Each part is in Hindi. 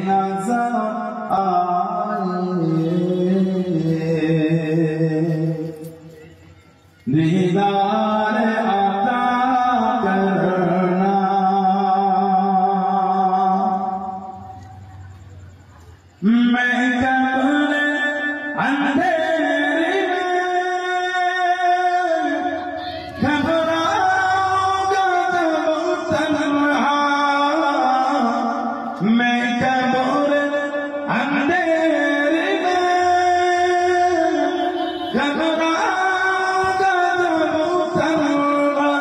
नजर आए, दीदार अता करना। मैं कब्र अंधेरे में घबराऊंगा जब तन्हा, मैं कब्र अंधेरे में घबराऊंगा जब तन्हा,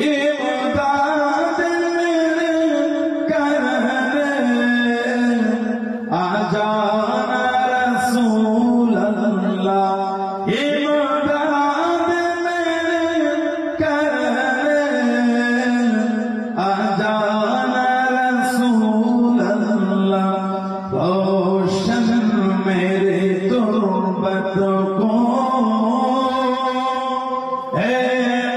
इमदाद मेरे करने आ जाना रसूल अल्लाह, इमदाद मेरे करने आ जाना रसूल अल्लाह। रोशन मेरे तुर्बत को है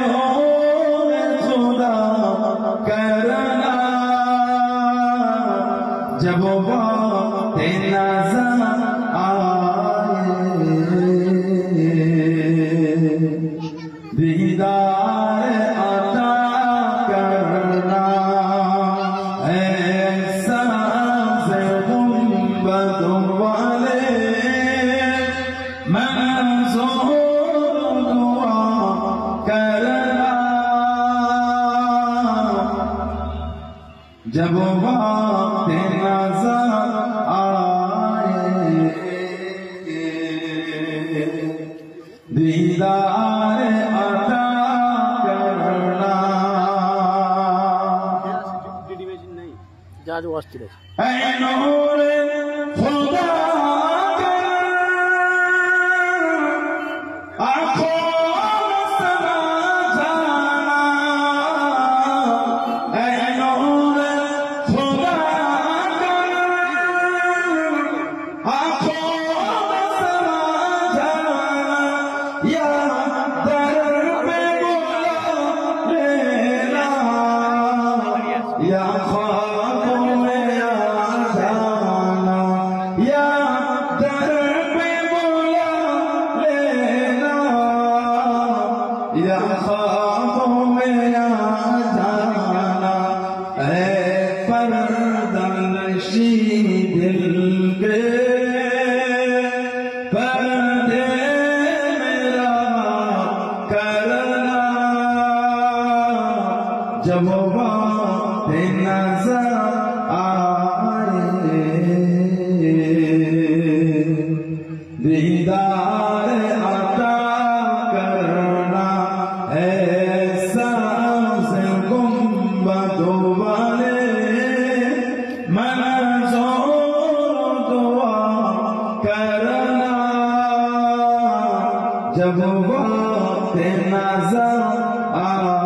नूर खुदा करना, जब वक्त नजर आए, दीदार अता करना। ऐसा से गुंबद वाले मंसूर दुआ करना, जब वक्त नजर आए, दीदार अता करना। जहाज वास्ते ऐ नूर खुदा का आँखों में समा जाना, ऐ नूर खुदा का आँखों में समा जाना, या दर पे बुला लेना, या ख्वाब में आ जाना, या दर पे बुला लेना, या ख्वाब में आ जाना। ऐ पर्दानशी दिल के पर्दे मेरा करना, जब वक्त नजर आए, दीदार अता करना। ऐसा से गुंबद वाले मंसूर दुआ करना, जब वक्त नजर आए,